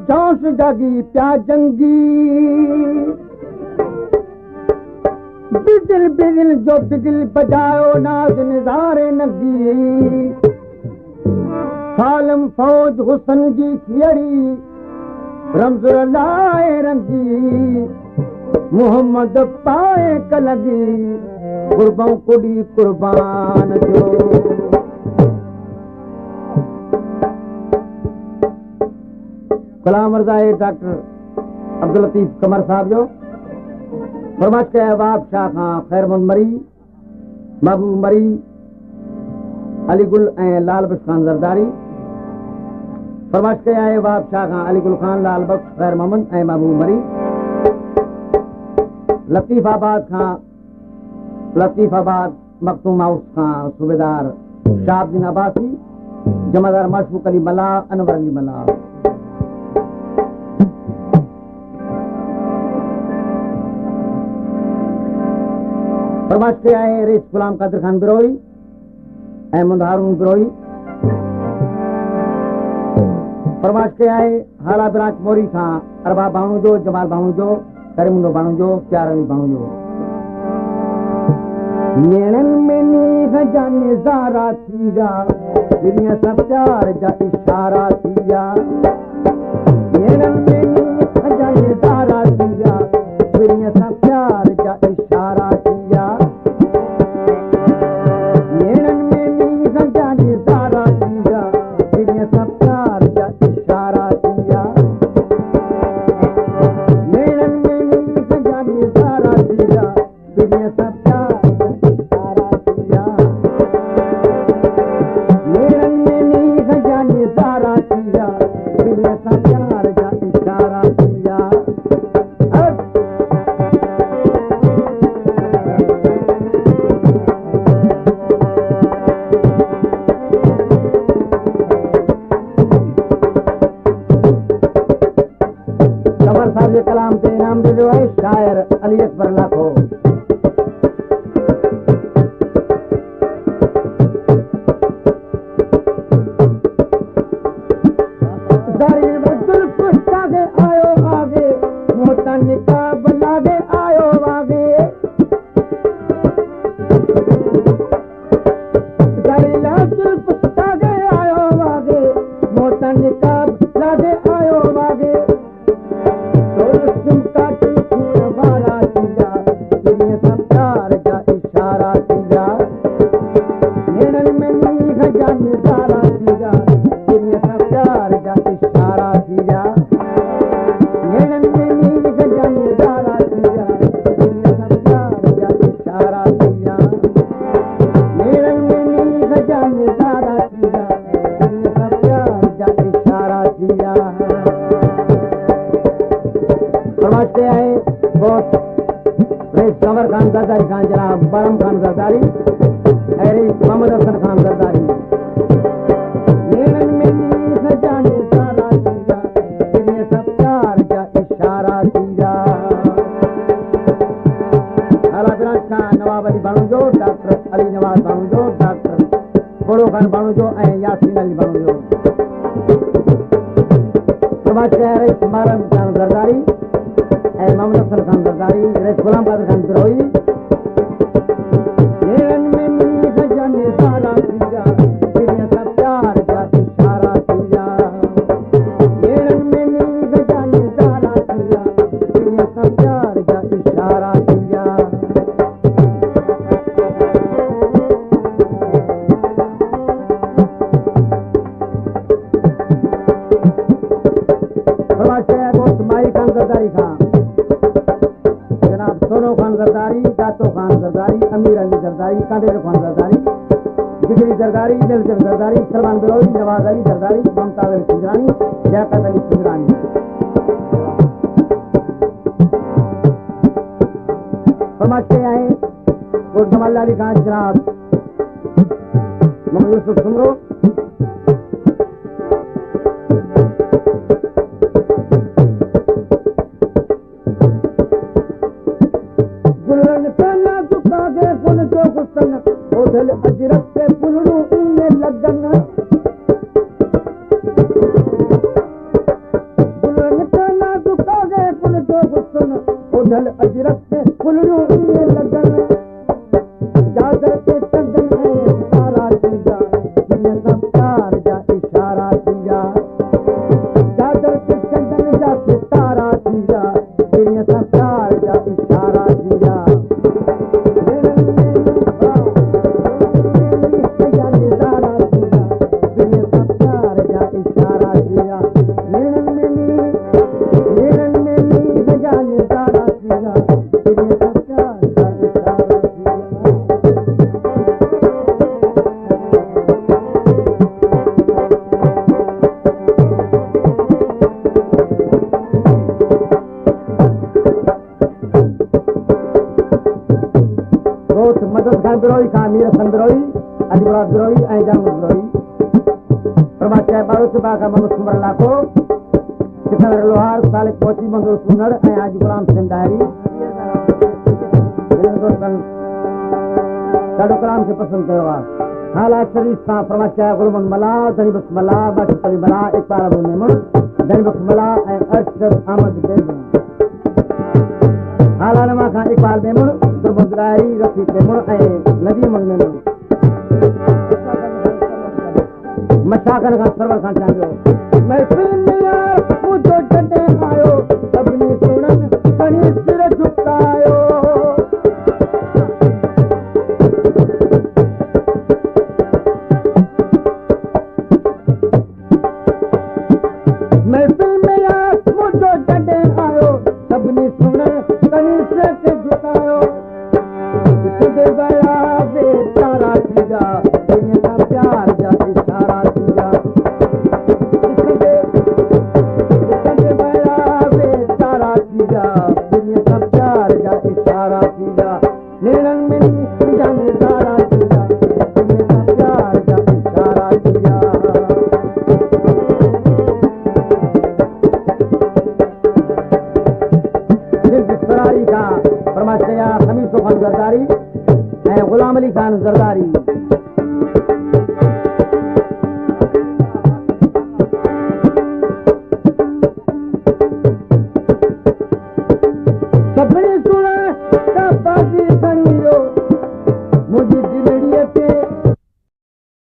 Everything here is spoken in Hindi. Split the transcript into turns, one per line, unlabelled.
जोश जागी प्या जंगी बिजल बिजल जो बिजल बजाओ नाज निजारे नगी सालम फौज हुसन जी खियड़ी रमज़ लाए रंगी मोहम्मद पाए कलगी कुर्बान कुड़ी कुर्बान जो कलाम मर्ज़ाए डॉक्टर अब्दुल लतीफ़ कमर साहब जो फरमाइश के अहबाब शाह खां खैरमंद मरी महबूब मरी अलीगुल ऐं लाल बख्श खान ज़रदारी फरमाइश के अहबाब शाह खां अलीगुल खान लाल बख्श खैर मोहम्मद ऐं महबूब मरी लतीफ़ाबाद खां लतीफ़ाबाद मखतूम हाउस खां सूबेदार शाहबुद्दीन अब्बासी जमादार मशफूक अली मला अनवर अली मला फरमाइश के आए रेस गुलाम कादिर खान बिरोई अहमद हारून बिरोई फरमाइश के आए हाला ब्रांच मोरी खां अरबाब बाणू जो जमाल बाणू जो करीमुल्लो बाणू जो प्यार अली बाणू जो नेणन में नीह जाने ज़ारा थीरा दुनिया सब प्यार जा इशारा थीरा नेणन में नीह जाने ज़ारा थीरा दुनिया सब प्यार जा इशारा थीरा नेणन में नीह जाने ज़ारा थीरा दुनिया सब प्यार जा इशारा थीरा नेणन में नीह जाने ज़ारा थीरा दुनिया सब कलाम से इनाम दे दो शायर अली अकबर लाखो आयो आगे मोटा निकाब लागे आयो आगे आयो आगे मोटा निकाब लागे आयो आगे कंवर खान जरदारी खान जनाब बरम खान जरदारी मोहम्मद हसन खान जरदारी नेणन में नीह जाने ज़ारा थीरा दुनिया सब प्यार जा इशारा थीरा आला ब्रांच खान नवाब अली बाणू जो डॉक्टर अली नवाज बाणू जो डॉक्टर बड़ो खान बाणू जो ऐं यासीन अली बाणू जो फरमाइश के आए मरम खान जरदारी मोहम्मद हसन खान जरदारी रेस गुलाम कादिर खान बिरोई नेणन में नीह जाने ज़ारा थीरा दुनिया सब प्यार जा इशारा थीरा नेणन में नीह जाने ज़ारा थीरा दुनिया सब प्यार जा इशारा थीरा फरमाइश के गोश्त माई खान जरदारी खान सोनो खान जरदारी जातो खान जरदारी अमीर अली जरदारी कादेर खान जरदारी जिगरी जरदारी दिलजर जरदारी सलमान बिरोई नवाज अली जरदारी ममताज अली सिंजरानी लियाकत अली सिंजरानी फरमाइश के आए और जमाल अली खान जनाब मोहम्मद यूसुफ सुमरो अजरक से पुलड़ू में लगन असां बिरोही खां मीर सन बिरोही अजबड़ा बिरोही ऐं जन्म बिरोही प्रभा चाहे बारो सुबह का ममद कुमर लाको सिकंदर लोहार सालिक पहुंची मंगल सुनर ऐं आज गुलाम सिंह डायरी दोस्तन ॾाढो कलाम खे पसंदि कयो आहे हालात शरीफ सां प्रभा चाहे गुलमन मला धनी बख्श मला बाकी अली मला इकबाल अबू मेमन धनी बख्श मला ऐं अरशद अहमद बेगम हालानमा खां इकबाल मेमन गुलमन डायरी रफीक मेमन ऐं नदीम मेमन मशाकन खां सरवर खां चाहियो महफिल में यार मुझो जॾे आयो सभिनी सुणन खणी सिर झुकायो महफिल में यार मुझो जॾे आयो सभिनी सुणन खणी सिर झुकायो तुझे बया बेचारा थीगा दुनिया का प्यार जा इशारा थीगा तुझे बया बेचारा थीगा दुनिया का प्यार जा इशारा थीगा निर्णन में जाने सारा थीगा दुनिया का प्यार जा इशारा थीगा फरारी का फरमाशया खमीसो खान जरदारी गुलाम अली खान जरदारी